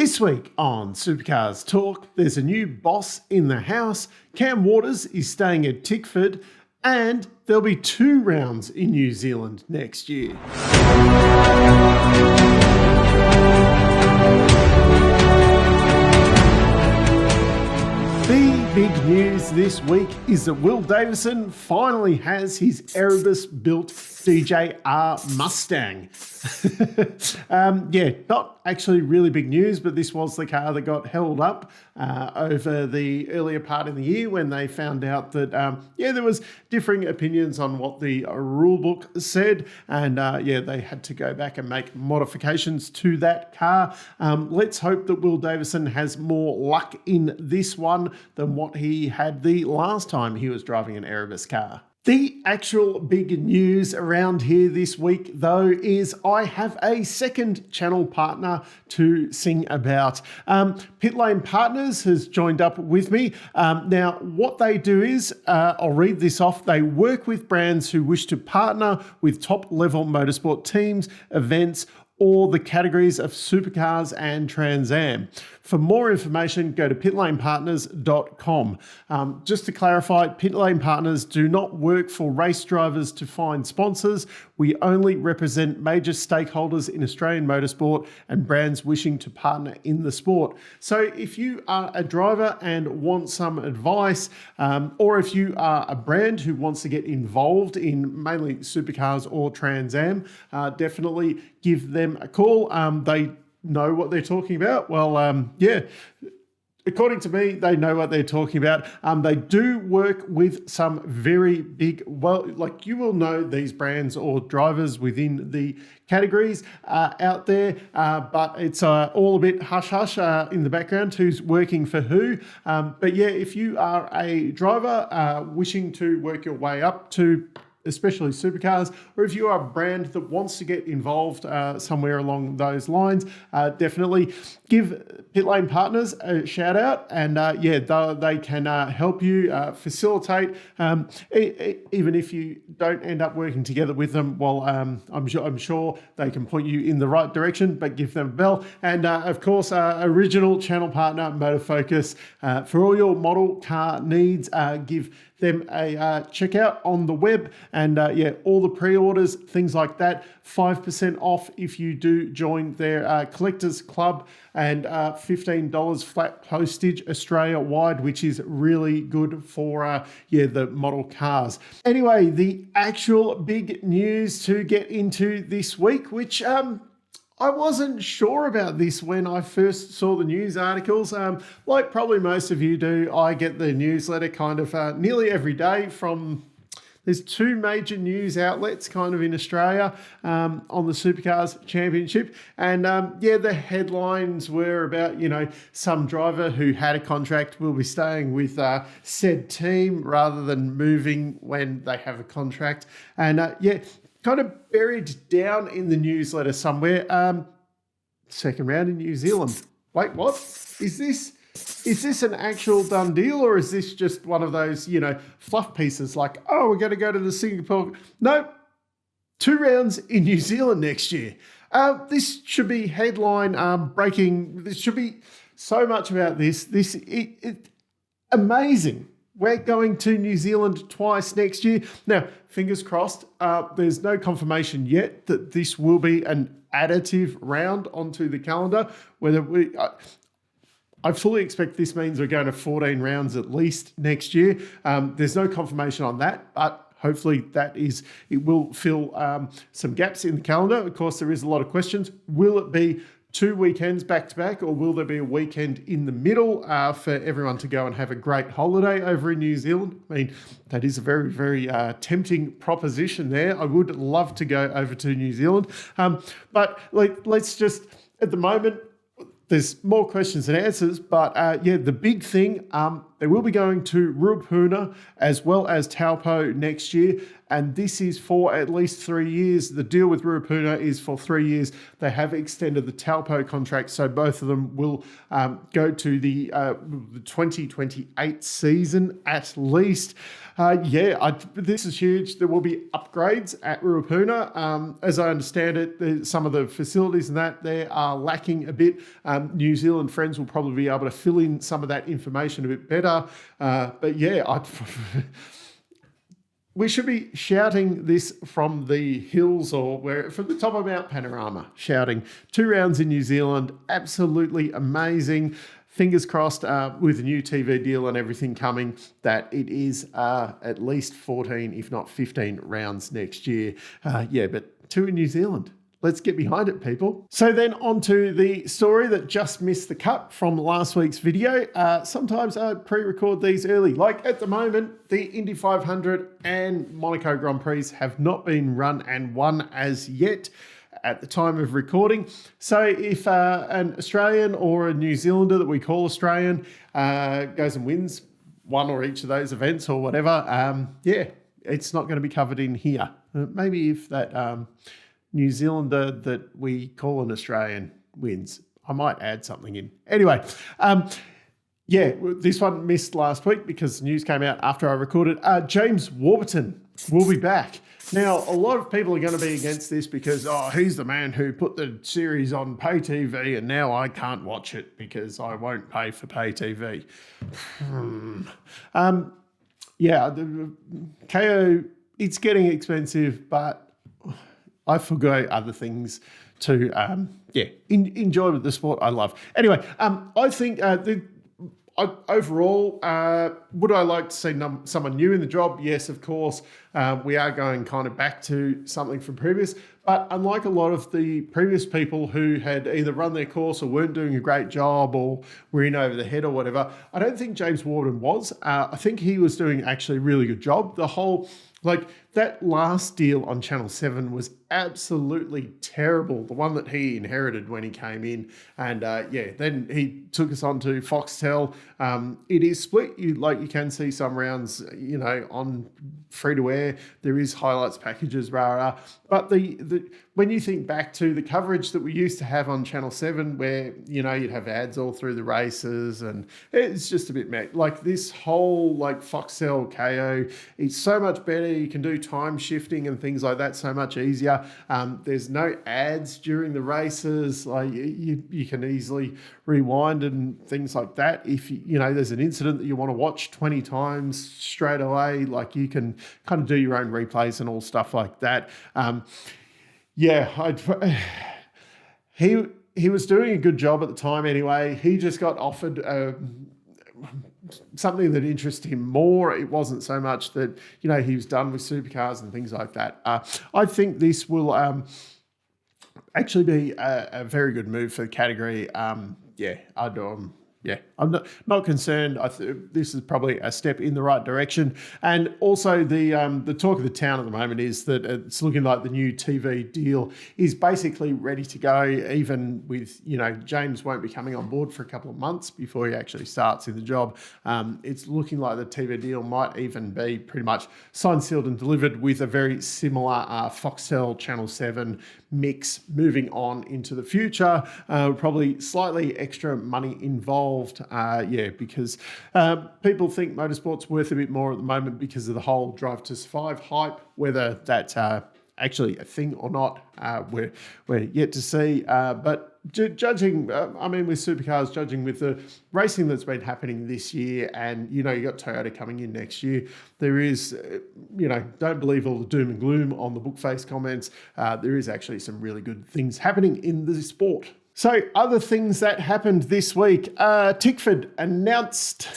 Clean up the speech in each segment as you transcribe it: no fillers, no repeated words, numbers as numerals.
This week on Supercars Talk, there's a new boss in the house, Cam Waters is staying at Tickford, and there'll be 2 rounds in New Zealand next year. The big news this week is that Will Davidson finally has his Erebus-built DJR Mustang. Not actually really big news, but this was the car that got held up over the earlier part of the year when they found out that, there was differing opinions on what the rule book said, and they had to go back and make modifications to that car. Let's hope that Will Davidson has more luck in this one than what he had the last time he was driving an Erebus car. The actual big news around here this week, though, is I have a second channel partner to sing about. Pit Lane Partners has joined up with me. Now, what they do is, I'll read this off, they work with brands who wish to partner with top-level motorsport teams, events, or the categories of Supercars and Trans Am. For more information, go to pitlanepartners.com. Just to clarify, Pit Lane Partners do not work for race drivers to find sponsors. We only represent major stakeholders in Australian motorsport and brands wishing to partner in the sport. So if you are a driver and want some advice, or if you are a brand who wants to get involved in mainly Supercars or Trans Am, definitely give them a call. They know what they're talking about. Well, according to me, they know what they're talking about. They do work with some very big, you will know these brands or drivers within the categories out there, but it's all a bit hush-hush in the background, who's working for who. If you are a driver wishing to work your way up to especially Supercars, or if you are a brand that wants to get involved somewhere along those lines, definitely give Pit Lane Partners a shout out, and they can help you facilitate, even if you don't end up working together with them. Well, I'm sure they can point you in the right direction, but give them a bell. And of course, original channel partner Motorfocus, for all your model car needs, give them a check out on the web, and all the pre-orders, things like that, 5% off if you do join their collectors club, and $15 flat postage Australia wide, which is really good for the model cars. Anyway, the actual big news to get into this week, which I wasn't sure about this when I first saw the news articles. Like probably most of you do, I get the newsletter kind of nearly every day from, there's 2 major news outlets kind of in Australia on the Supercars Championship. And the headlines were about, some driver who had a contract will be staying with said team rather than moving when they have a contract. And kind of buried down in the newsletter somewhere, second round in New Zealand. Wait, what? Is this an actual done deal, or is this just one of those, fluff pieces like, oh, we're going to go to the Singapore? No, 2 rounds in New Zealand next year. This should be headline breaking. There should be so much about this. Amazing. We're going to New Zealand twice next year. Now, fingers crossed, there's no confirmation yet that this will be an additive round onto the calendar. I fully expect this means we're going to 14 rounds at least next year. There's no confirmation on that, but hopefully it will fill some gaps in the calendar. Of course, there is a lot of questions. Will it be 2 weekends back to back, or will there be a weekend in the middle for everyone to go and have a great holiday over in New Zealand? I mean, that is a very, very tempting proposition there. I would love to go over to New Zealand. But let's just, at the moment, there's more questions than answers, but the big thing, they will be going to Ruapuna as well as Taupo next year. and this is for at least 3 years. The deal with Ruapuna is for 3 years. They have extended the Taupo contract, so both of them will go to the 2028 season at least. This is huge. There will be upgrades at Ruapuna. As I understand it, some of the facilities and that there are lacking a bit. New Zealand friends will probably be able to fill in some of that information a bit better. We should be shouting this from the hills or from the top of Mount Panorama, shouting 2 rounds in New Zealand, absolutely amazing. Fingers crossed with a new TV deal and everything coming that it is at least 14, if not 15 rounds next year. But 2 in New Zealand. Let's get behind it, people. So then on to the story that just missed the cut from last week's video. Sometimes I pre-record these early. Like at the moment, the Indy 500 and Monaco Grand Prix have not been run and won as yet at the time of recording. So if an Australian or a New Zealander that we call Australian goes and wins one or each of those events or whatever, it's not going to be covered in here. Maybe if that New Zealander that we call an Australian wins, I might add something in. Anyway, this one missed last week because the news came out after I recorded. James Warburton will be back. Now, a lot of people are going to be against this because, he's the man who put the series on pay TV and now I can't watch it because I won't pay for pay TV. The KO, it's getting expensive, but I forgo other things to, enjoy the sport I love. Anyway, I think overall, would I like to see someone new in the job? Yes, of course. We are going kind of back to something from previous. But unlike a lot of the previous people who had either run their course or weren't doing a great job or were in over the head or whatever, I don't think James Warburton was. I think he was doing actually a really good job. The whole, that last deal on Channel 7 was absolutely terrible. The one that he inherited when he came in. And then he took us on to Foxtel. It is split. You can see some rounds, on free to air. There is highlights packages, But when you think back to the coverage that we used to have on Channel 7 where, you'd have ads all through the races and it's just a bit mad. This whole Foxtel KO, it's so much better. You can do time shifting and things like that so much easier. There's no ads during the races. You can easily rewind and things like that. If there's an incident that you want to watch 20 times straight away, you can kind of do your own replays and all stuff like that. He was doing a good job at the time anyway. He just got offered something that interested him more. It wasn't so much that, he was done with supercars and things like that. I think this will actually be a very good move for the category. I'm not concerned. This is probably a step in the right direction. And also the talk of the town at the moment is that it's looking like the new TV deal is basically ready to go, even with, James won't be coming on board for a couple of months before he actually starts in the job. It's looking like the TV deal might even be pretty much signed, sealed and delivered with a very similar Foxtel Channel 7 mix moving on into the future. Probably slightly extra money involved. Because people think motorsport's worth a bit more at the moment because of the whole Drive to Survive hype. Whether that's actually a thing or not, we're yet to see. But judging, with supercars, judging with the racing that's been happening this year, and you got Toyota coming in next year, there is, don't believe all the doom and gloom on the bookface comments. There is actually some really good things happening in the sport. So other things that happened this week, Tickford announced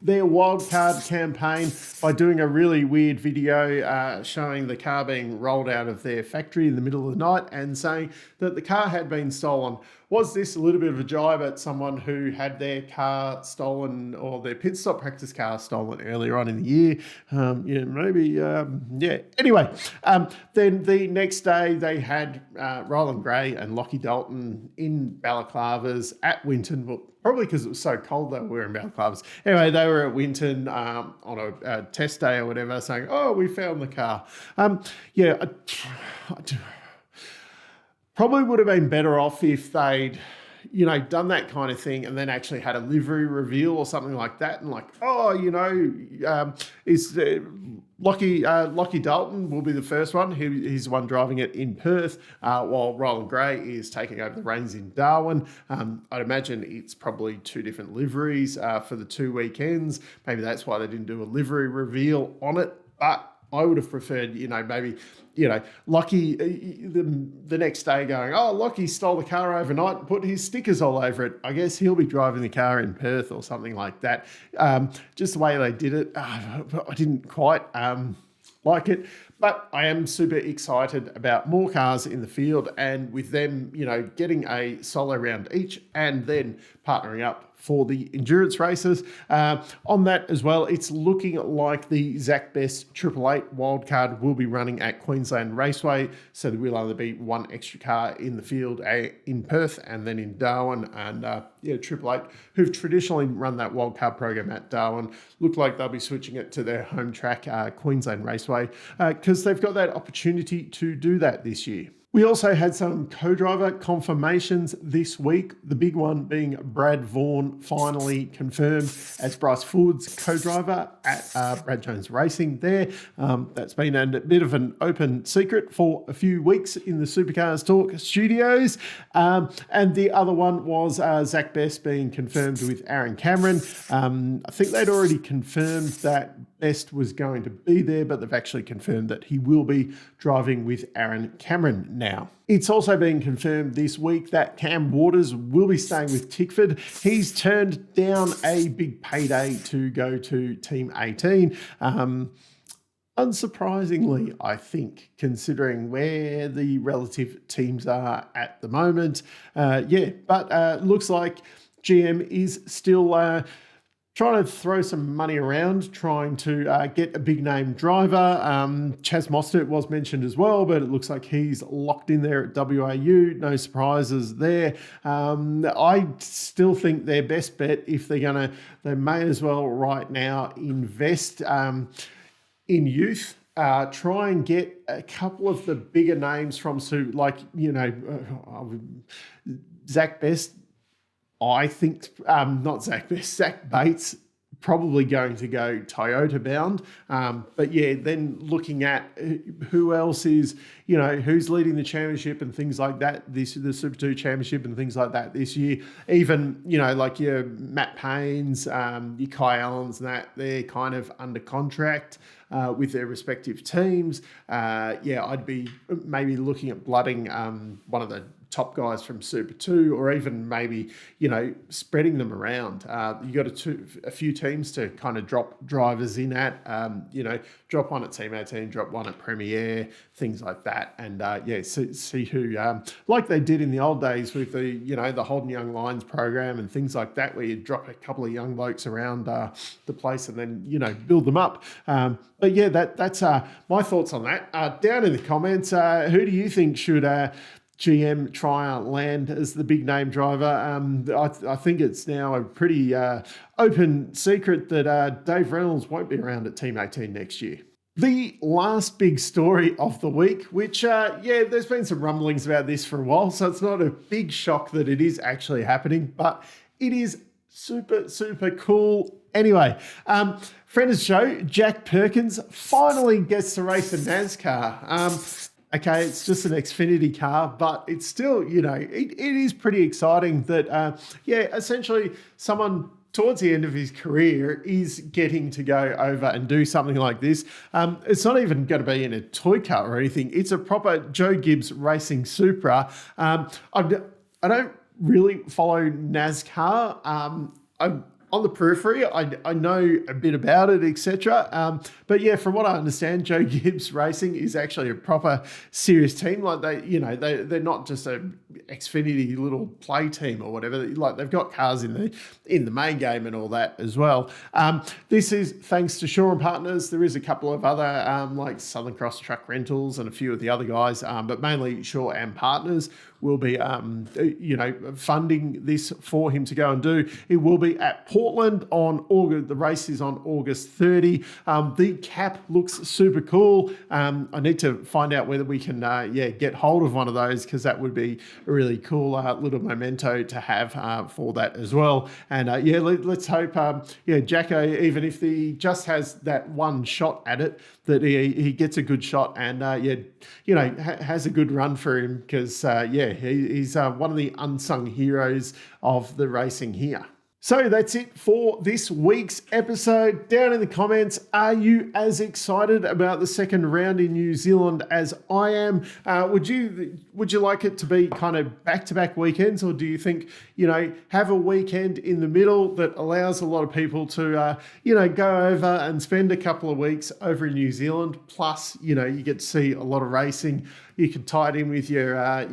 their wildcard campaign by doing a really weird video showing the car being rolled out of their factory in the middle of the night and saying that the car had been stolen. Was this a little bit of a jibe at someone who had their car stolen or their pit stop practice car stolen earlier on in the year? Anyway, then the next day they had Roland Gray and Lockie Dalton in balaclavas at Winton. Well, probably because it was so cold they were wearing balaclavas. Anyway, they were at Winton on a test day or whatever, saying, "Oh, we found the car." Probably would have been better off if they'd, done that kind of thing and then actually had a livery reveal or something like that, and like, is Lockie Dalton will be the first one. He's the one driving it in Perth, while Roland Gray is taking over the reins in Darwin. I'd imagine it's probably two different liveries for the 2 weekends. Maybe that's why they didn't do a livery reveal on it, but I would have preferred, maybe, Lockie the next day going, "Oh, Lockie stole the car overnight and put his stickers all over it. I guess he'll be driving the car in Perth," or something like that. Just the way they did it, I didn't quite like it. But I am super excited about more cars in the field, and with them, getting a solo round each and then partnering up for the endurance races. On that as well, it's looking like the Zach Best 888 wildcard will be running at Queensland Raceway, so there will only be one extra car in the field in Perth and then in Darwin. And 888, who've traditionally run that wildcard program at Darwin, look like they'll be switching it to their home track, Queensland Raceway, because they've got that opportunity to do that this year. We also had some co-driver confirmations this week, the big one being Brad Vaughan finally confirmed as Bryce Ford's co-driver at Brad Jones Racing there. That's been a bit of an open secret for a few weeks in the Supercars Talk studios. And the other one was Zach Best being confirmed with Aaron Cameron. I think they'd already confirmed that Best was going to be there, but they've actually confirmed that he will be driving with Aaron Cameron now. It's also been confirmed this week that Cam Waters will be staying with Tickford. He's turned down a big payday to go to Team 18. Unsurprisingly, I think, considering where the relative teams are at the moment. But looks like GM is still trying to throw some money around, trying to get a big name driver. Chaz Mostert was mentioned as well, but it looks like he's locked in there at WAU. No surprises there. I still think their best bet, if they're going to, they may as well right now invest in youth. Try and get a couple of the bigger names from, Zach Best. I think, not Zach Best, Zach Bates probably going to go Toyota bound. Then looking at who else is, who's leading the championship and things like that, the Super 2 championship and things like that this year. Even, like your Matt Paynes, your Kai Allens and that, they're kind of under contract with their respective teams. I'd be maybe looking at blooding one of the top guys from Super 2, or even maybe, spreading them around. You got a few teams to kind of drop drivers in at, drop one at Team 18, drop one at Premier, things like that. And see who, like they did in the old days with the, the Holden Young Lions program and things like that, where you drop a couple of young blokes around the place and then, build them up. That's my thoughts on that. Down in the comments, who do you think should GM try and land as the big name driver? I think it's now a pretty open secret that Dave Reynolds won't be around at Team 18 next year. The last big story of the week, which, there's been some rumblings about this for a while, so it's not a big shock that it is actually happening, but it is super, super cool. Anyway, friend of the show, Jack Perkins, finally gets to race a NASCAR. Okay, it's just an Xfinity car, but it's still, it is pretty exciting that, essentially someone towards the end of his career is getting to go over and do something like this. It's not even going to be in a toy car or anything. It's a proper Joe Gibbs Racing Supra. I don't really follow NASCAR. I'm on the periphery, I know a bit about it, etc. From what I understand, Joe Gibbs Racing is actually a proper serious team. Like they're not just a Xfinity little play team or whatever. Like they've got cars in the main game and all that as well. This is thanks to Shaw and Partners. There is a couple of other like Southern Cross Truck Rentals and a few of the other guys, but mainly Shaw and Partners, will be, funding this for him to go and do. It will be at Portland on August. The race is on August 30. The cap looks super cool. I need to find out whether we can, get hold of one of those, because that would be a really cool little memento to have for that as well. And let's hope, Jacko, even if he just has that one shot at it, that he gets a good shot and, has a good run for him, because, he's one of the unsung heroes of the racing here. So that's it for this week's episode. Down in the comments, are you as excited about the second round in New Zealand as I am? Would you like it to be kind of back-to-back weekends, or do you think, have a weekend in the middle that allows a lot of people to, go over and spend a couple of weeks over in New Zealand, plus, you get to see a lot of racing. You can tie it in with your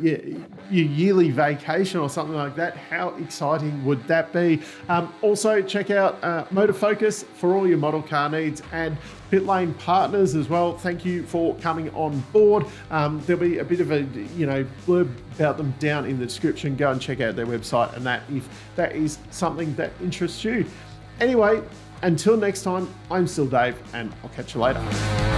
yearly vacation or something like that. How exciting would that be? Also, check out Motorfocus for all your model car needs, and Pit Lane Partners as well. Thank you for coming on board. There'll be a bit of a blurb about them down in the description. Go and check out their website and that, if that is something that interests you. Anyway, until next time, I'm still Dave, and I'll catch you later.